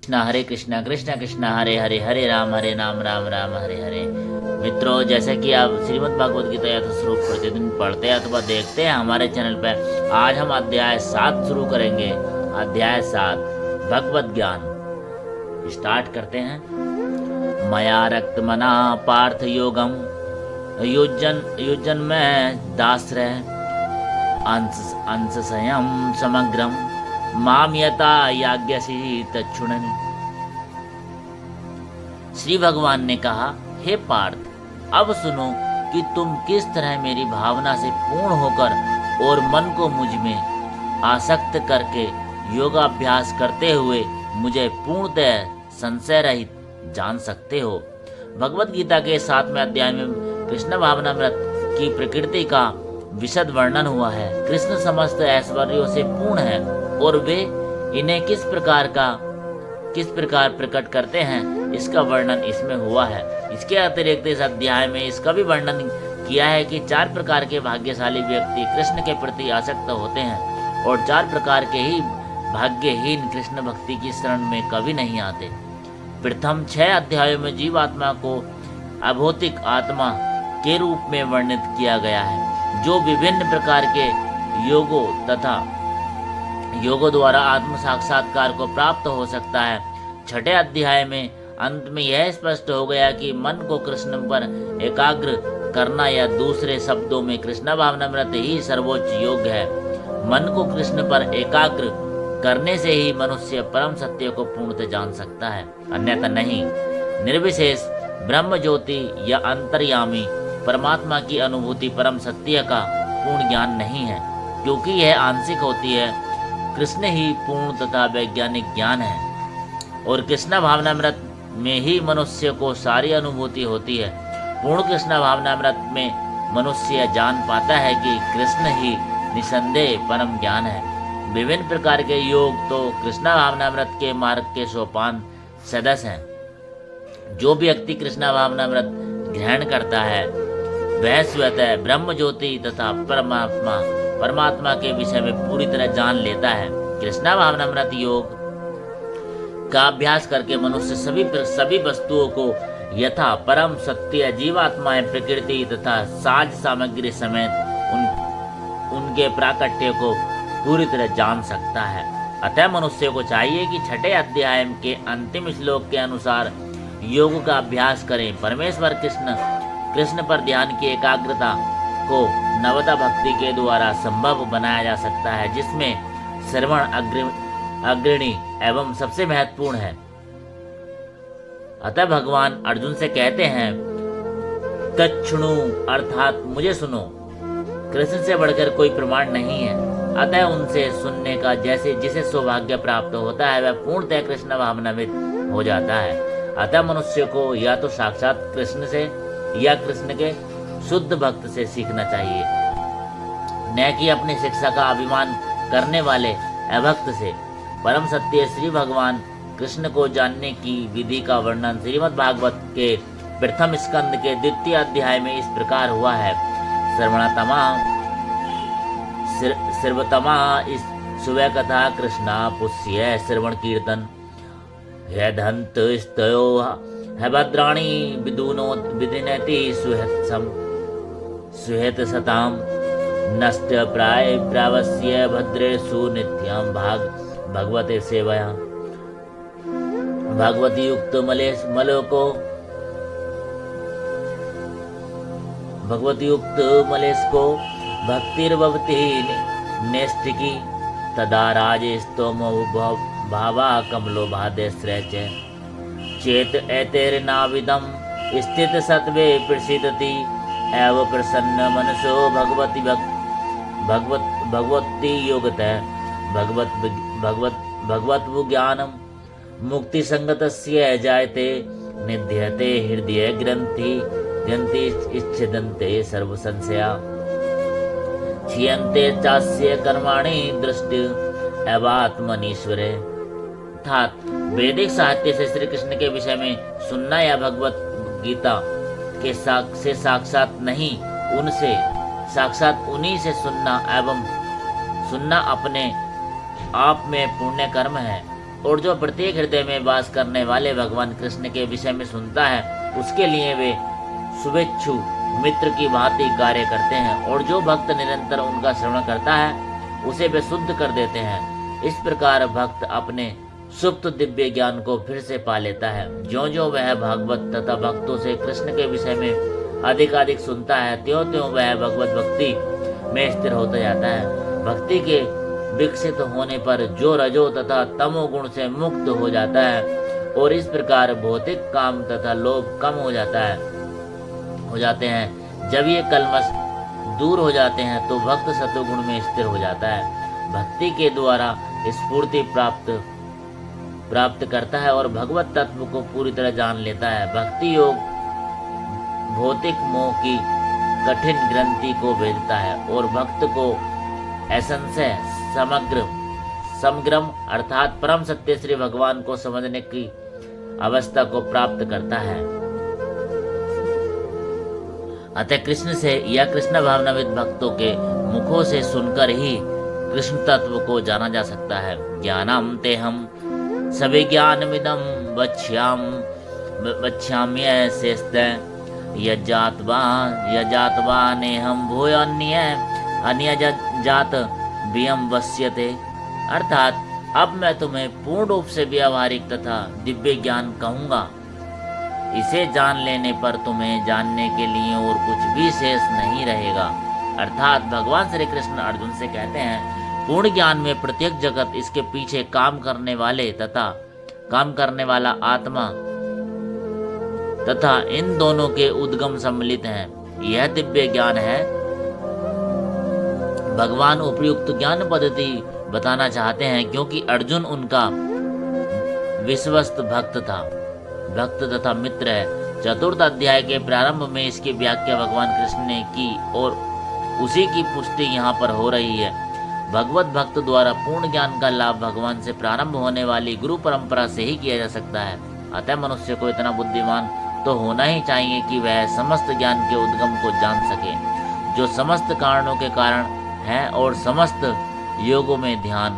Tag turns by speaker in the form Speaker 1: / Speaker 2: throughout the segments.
Speaker 1: कृष्णा कृष्ण कृष्ण हरे हरे, हरे राम राम राम हरे हरे। मित्रों, जैसे कि आप श्रीमद् भागवत गीता यथाश्लोक प्रतिदिन पढ़ते हैं अथवा देखते हैं हमारे चैनल पर, आज हम अध्याय 7 शुरू करेंगे। अध्याय 7 भगवत ज्ञान स्टार्ट करते हैं। मया रक्त मना पार्थ योगम युजन में दाश्रय अंश संयम समग्रम माम यता याज्ञसी तच्छुणनि। श्री भगवान ने कहा, हे पार्थ, अब सुनो कि तुम किस तरह मेरी भावना से पूर्ण होकर और मन को मुझ में आसक्त करके योगाभ्यास करते हुए मुझे पूर्णतः संशय रहित जान सकते हो। भगवत गीता के 7वें अध्याय में कृष्ण भावनामृत की प्रकृति का विशद वर्णन हुआ है। कृष्ण समस्त ऐश्वर्यों से पूर्ण है और वे इन्हें किस प्रकार प्रकट करते हैं, इसका वर्णन इसमें हुआ है। इसके अतिरिक्त इस अध्याय में इसका भी वर्णन किया है कि 4 प्रकार के भाग्यशाली व्यक्ति कृष्ण के प्रति आसक्त होते हैं और 4 प्रकार के ही भाग्यहीन कृष्ण भक्ति की शरण में कभी नहीं आते। प्रथम 6 अध्यायों में जीवात्मा को अभौतिक आत्मा के रूप में वर्णित किया गया है, जो विभिन्न प्रकार के योगों द्वारा आत्म साक्षात्कार को प्राप्त हो सकता है। 6ठे अध्याय में अंत में यह स्पष्ट हो गया कि मन को कृष्ण पर एकाग्र करना या दूसरे शब्दों में कृष्ण भावनामृत ही सर्वोच्च योग है। मन को कृष्ण पर एकाग्र करने से ही मनुष्य परम सत्य को पूर्णतः जान सकता है, अन्यथा नहीं। निर्विशेष ब्रह्म ज्योति या अंतर्यामी परमात्मा की अनुभूति परम सत्य का पूर्ण ज्ञान नहीं है, क्योंकि यह आंशिक होती है। कृष्ण ही पूर्ण तथा वैज्ञानिक ज्ञान है और कृष्ण भावनामृत में ही मनुष्य को सारी अनुभूति होती है। पूर्ण कृष्ण भावनामृत में मनुष्य जान पाता है कि कृष्ण ही निसंदेह परम ज्ञान है। विभिन्न प्रकार के योग तो कृष्ण भावनामृत के मार्ग के सोपान सदस्य हैं। जो व्यक्ति कृष्ण भावनामृत ग्रहण करता है वह स्वतः ब्रह्म ज्योति तथा परमात्मा के विषय में पूरी तरह जान लेता है। कृष्ण भावनामृत योग का अभ्यास करके मनुष्य सभी वस्तुओं को यथा परम सत्य जीवात्माएं प्रकृति तथा साज सामग्री समेत उनके प्राकट्य को पूरी तरह जान सकता है। अतः मनुष्य को चाहिए कि 6ठे अध्याय के अंतिम श्लोक के अनुसार योग का अभ्यास करें। परमेश्वर कृष्ण पर ध्यान की एकाग्रता को नवता भक्ति के द्वारा संभव बनाया जा सकता है, जिसमें श्रवण अग्रणी एवं सबसे महत्वपूर्ण है। अतः भगवान अर्जुन से कहते हैं, तच्छृणु अर्थात मुझे सुनो। कृष्ण से बढ़कर कोई प्रमाण नहीं है, अतः उनसे सुनने का जिसे सौभाग्य प्राप्त होता है वह पूर्णतः कृष्ण भावनामृत हो जाता है। अतः मनुष्य को या तो साक्षात कृष्ण से या कृष्ण के शुद्ध भक्त से सीखना चाहिए, न कि अपनी शिक्षा का अभिमान करने वाले अभक्त से। परम सत्य श्री भगवान कृष्ण को जानने की विधि का वर्णन श्रीमद् भागवत के प्रथम स्कंद के 2 अध्याय में इस प्रकार हुआ है। सर्वतमा इस सुबह कथा कृष्णा पुष्य श्रवण कीर्तन यदंत स्तयो है भद्राणी विदिनति सुहत सताम नष्ट प्राय प्रावस्य भद्रेषु नित्यं भगवते सेवया भगवती युक्त मलेश को भक्तिर्भवती नैष्ठिकी तदा राजेस्तोमो भावा कमलो भादेश्रय चेत एतेर्नाविदं स्थित सत्वे प्रसिद्धति एव प्रसन्न मनसो भगवती योगतः भगवत ज्ञानम मुक्ति संगतस्य जायते निध्यते हृदय ग्रंथि इच्छिदन्ते सर्व संशया क्षीयन्ते चास्य कर्माणि दृष्टि एवात्मनीश्वरे। अर्थात वैदिक साहित्य से श्री कृष्ण के विषय में सुनना या भगवत गीता के साक्षात नहीं, साक्षात उन्हीं से सुनना एवं सुनना अपने आप में पुण्य कर्म है। और जो प्रत्येक हृदय में वास करने वाले भगवान कृष्ण के विषय में सुनता है, उसके लिए वे शुभेच्छु मित्र की भांति कार्य करते हैं, और जो भक्त निरंतर उनका श्रवण करता है उसे वे शुद्ध कर देते हैं। इस प्रकार भक्त अपने सुप्त दिव्य ज्ञान को फिर से पा लेता है। ज्यों ज्यों वह भागवत तथा भक्तों से कृष्ण के विषय में अधिकाधिक सुनता है, त्यों त्यों वह भगवत भक्ति में स्थिर होता जाता है। भक्ति के विकसित होने पर जो रजो तथा तमो गुण से मुक्त हो जाता है, और इस प्रकार भौतिक काम तथा लोभ कम हो जाते हैं। जब ये कलमश दूर हो जाते हैं तो भक्त सत्वगुण में स्थिर हो जाता है। भक्ति के द्वारा स्फूर्ति प्राप्त करता है और भगवत तत्व को पूरी तरह जान लेता है। भक्ति योग भौतिक मोह की कठिन ग्रंथि को भेदता है और भक्त को असंशय समग्रम अर्थात परम सत्य श्री भगवान को समझने की अवस्था को प्राप्त करता है। अतः कृष्ण से या कृष्ण भावनाविद भक्तों के मुखों से सुनकर ही कृष्ण तत्व को जाना जा सकता है। ज्ञानम ते हम सभी ज्ञानमिदं वक्ष्याम्य शेषतः यजातवा नेहम अन्य जात व्यम वश्यते। अर्थात अब मैं तुम्हें पूर्ण रूप से व्यावहारिक तथा दिव्य ज्ञान कहूँगा। इसे जान लेने पर तुम्हें जानने के लिए और कुछ भी शेष नहीं रहेगा। अर्थात भगवान श्री कृष्ण अर्जुन से कहते हैं, पूर्ण ज्ञान में प्रत्येक जगत, इसके पीछे काम करने वाला आत्मा तथा इन दोनों के उद्गम सम्मिलित हैं। यह दिव्य ज्ञान है। भगवान उपयुक्त ज्ञान पद्धति बताना चाहते हैं, क्योंकि अर्जुन उनका विश्वस्त भक्त तथा मित्र है। चतुर्थ अध्याय के प्रारंभ में इसकी व्याख्या भगवान कृष्ण ने की और उसी की पुष्टि यहाँ पर हो रही है। भगवत भक्त द्वारा पूर्ण ज्ञान का लाभ भगवान से प्रारंभ होने वाली गुरु परंपरा से ही किया जा सकता है। अतः मनुष्य को इतना बुद्धिमान तो होना ही चाहिए कि वह समस्त ज्ञान के उद्गम को जान सके, जो समस्त कारणों के कारण है और समस्त योगों में ध्यान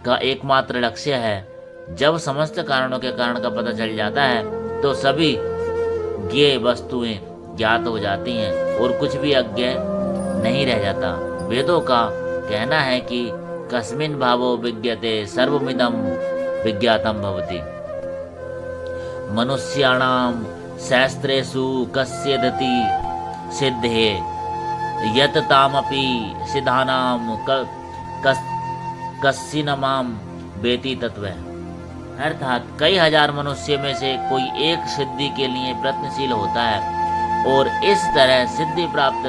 Speaker 1: का एकमात्र लक्ष्य है। जब समस्त कारणों के कारण का पता चल जाता है तो सभी ज्ञेय वस्तुएं ज्ञात हो जाती हैं और कुछ भी अज्ञेय नहीं रह जाता। वेदों का कहना है कि कस्मिन् भावो विज्ञते सर्वमिदं विज्ञातम भवति। मनुष्याणाम शास्त्रेषु कस्यदति सिद्धे यत तामपि सिद्धानाम कस्सिनमाम वेति तत्व। अर्थात कई हजार मनुष्य में से कोई एक सिद्धि के लिए प्रयत्नशील होता है, और इस तरह सिद्धि प्राप्त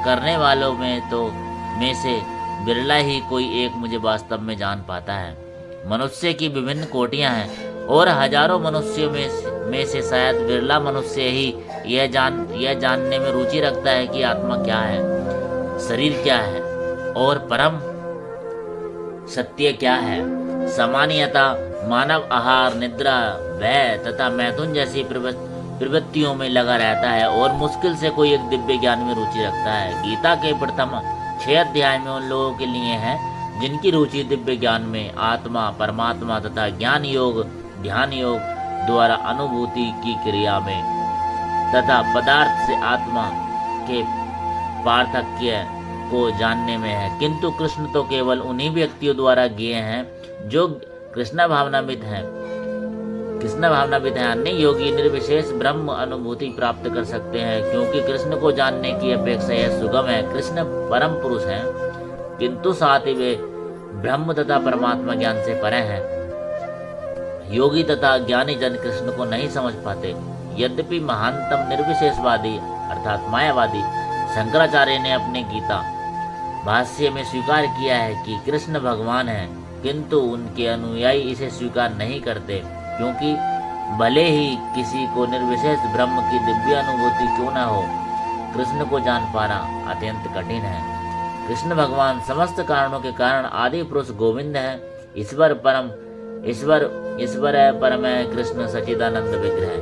Speaker 1: करने वालों में से बिरला ही कोई एक मुझे वास्तव में जान पाता है। मनुष्य की विभिन्न कोटियां हैं और हजारों मनुष्यों में से शायद बिरला मनुष्य ही यह जानने में रुचि रखता है कि आत्मा क्या है, शरीर क्या है और परम सत्य क्या है। सामान्यतः मानव आहार, निद्रा, भय तथा मैथुन जैसी प्रवृत्तियों में लगा रहता है और मुश्किल से कोई एक दिव्य ज्ञान में रुचि रखता है। गीता के प्रथम 6 अध्याय में उन लोगों के लिए है जिनकी रुचि दिव्य ज्ञान में आत्मा, परमात्मा तथा ज्ञान योग, ध्यान योग द्वारा अनुभूति की क्रिया में तथा पदार्थ से आत्मा के पार्थक्य को जानने में है। किंतु कृष्ण तो केवल उन्हीं व्यक्तियों द्वारा ज्ञेय हैं जो कृष्ण भावनाविद हैं। अन्य योगी निर्विशेष ब्रह्म अनुभूति प्राप्त कर सकते हैं, क्योंकि कृष्ण को जानने की अपेक्षा यह सुगम है। कृष्ण परम पुरुष हैं, किंतु साथ ही वे ब्रह्म तथा परमात्मा ज्ञान से परे हैं। योगी तथा ज्ञानी जन कृष्ण को नहीं समझ पाते। यद्यपि महानतम निर्विशेषवादी अर्थात मायावादी शंकराचार्य ने अपने गीता भाष्य में स्वीकार किया है कि कृष्ण भगवान है, किंतु उनके अनुयायी इसे स्वीकार नहीं करते, क्योंकि भले ही किसी को निर्विशेष ब्रह्म की दिव्य अनुभूति क्यों न हो, कृष्ण को जान पाना अत्यंत कठिन है। कृष्ण भगवान समस्त कारणों के कारण आदि पुरुष गोविंद है। ईश्वर है परम है कृष्ण सच्चिदानंद विग्रह।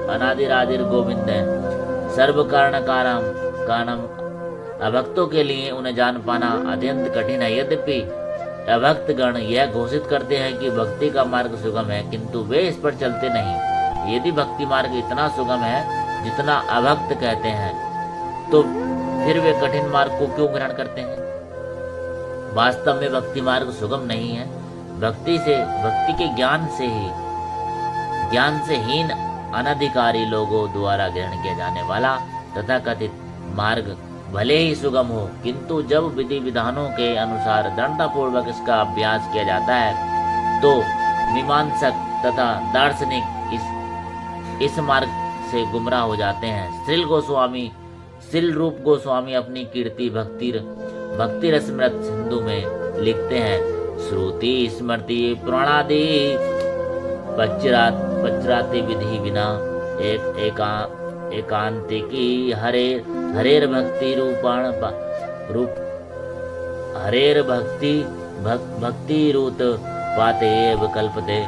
Speaker 1: अनादिरादिर गोविंद है। सर्व कारणम अभक्तों के लिए उन्हें जान पाना अत्यंत कठिन है। यद्यपि अभक्त गण यह घोषित करते हैं कि भक्ति का मार्ग सुगम है, किंतु वे इस पर चलते नहीं। यदि भक्ति मार्ग इतना सुगम है जितना अभक्त कहते हैं, तो फिर वे कठिन मार्ग को क्यों ग्रहण करते हैं? वास्तव में भक्ति मार्ग सुगम नहीं है। भक्ति के ज्ञान से हीन अनधिकारी लोगों द्वारा ग्रहण किया जाने वाला तथाकथित मार्ग भले ही सुगम हो, किंतु जब विधि विधानों के अनुसार दृढ़तापूर्वक इसका अभ्यास किया जाता है, तो मीमांसक तथा दार्शनिक इस मार्ग से गुमराह हो जाते हैं। श्रील रूप गोस्वामी अपनी कीर्ति भक्ति रसमृत सिंधु में लिखते हैं, श्रुति स्मृति पुराणादि पच्चराति विधि बिना एकांतिकी हरेर भक्ति रूत पाते कल्पते।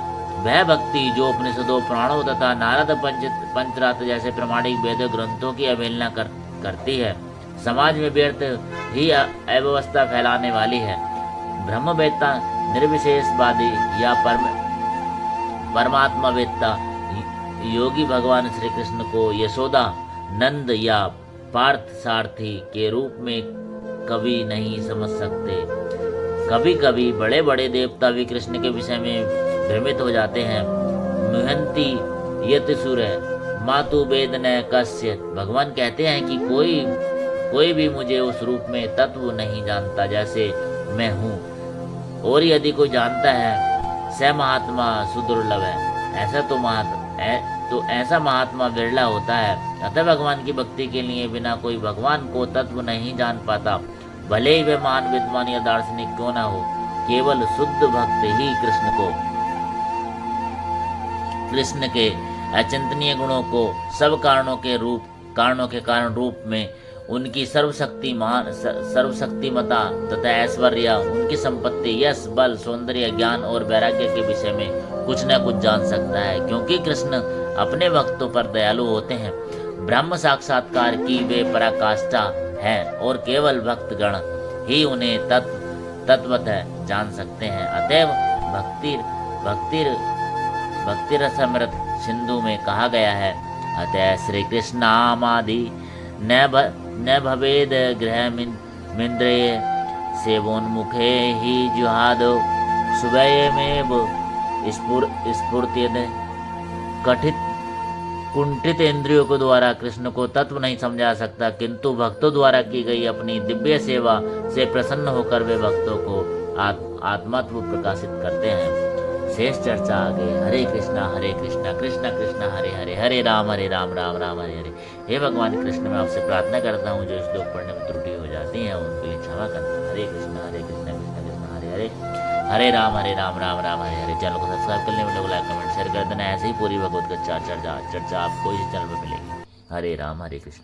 Speaker 1: वह भक्ति जो उपनिषदों पुराणों तथा नारद पंचरात्र जैसे प्रमाणिक वेद ग्रंथों की अवहेलना करती है, समाज में व्यर्थ ही अव्यवस्था फैलाने वाली है। ब्रह्मवेत्ता निर्विशेषवादी या परमात्मावेत्ता योगी भगवान श्री कृष्ण को यशोदा नंद या पार्थ सारथी के रूप में कभी नहीं समझ सकते। कभी कभी बड़े बड़े देवता भी कृष्ण के विषय में भ्रमित हो जाते हैं। मुहंती यतिसुर मातु वेद न कस्य। भगवान कहते हैं कि कोई भी मुझे उस रूप में तत्व नहीं जानता जैसे मैं हूँ, और यदि कोई जानता है स महात्मा सुदुर्लभ है। ऐसा महात्मा बिरला होता है। अतः भगवान की भक्ति के लिए बिना कोई भगवान को तत्व नहीं जान पाता, भले ही वे महान विद्वान या दार्शनिक क्यों ना हो। केवल शुद्ध भक्त ही कृष्ण के अचिंतनीय गुणों को सब कारणों के कारण रूप में उनकी सर्वशक्तिमता तथा ऐश्वर्य, उनकी संपत्ति, यश, बल, सौंदर्य, ज्ञान और वैराग्य के विषय में कुछ न कुछ जान सकता है, क्योंकि कृष्ण अपने भक्तों पर दयालु होते हैं। ब्रह्म साक्षात्कार की वे पराकाष्ठा है और केवल भक्तगण ही उन्हें तत्वतः जान सकते हैं। अतएव भक्ति रसमृत सिंधु में कहा गया है, अतः श्री कृष्णामादि न भवेद गृहमिंद्रिय सेवोन्मुखे ही जुहादो सुबयमेव स्फुर्त्यते। कुंठित इंद्रियों को द्वारा कृष्ण को तत्व नहीं समझा सकता, किंतु भक्तों द्वारा की गई अपनी दिव्य सेवा से प्रसन्न होकर वे भक्तों को आत्मत्व प्रकाशित करते हैं। शेष चर्चा आगे। हरे कृष्णा कृष्ण कृष्ण हरे हरे, हरे राम राम राम हरे हरे। हे भगवान कृष्ण, मैं आपसे प्रार्थना करता हूँ जो श्लोक पढ़ने में त्रुटि हो जाती है उनके लिए क्षमा करना। हरे कृष्ण कृष्ण कृष्ण हरे हरे, हरे राम राम राम हरे हरे। चैनल को सब्सक्राइब करने में लोग लाइक कमेंट शेयर कर देना। ऐसे ही पूरी भगवत गीता चर्चा आपको इस चैनल पर मिलेगी। हरे कृष्ण।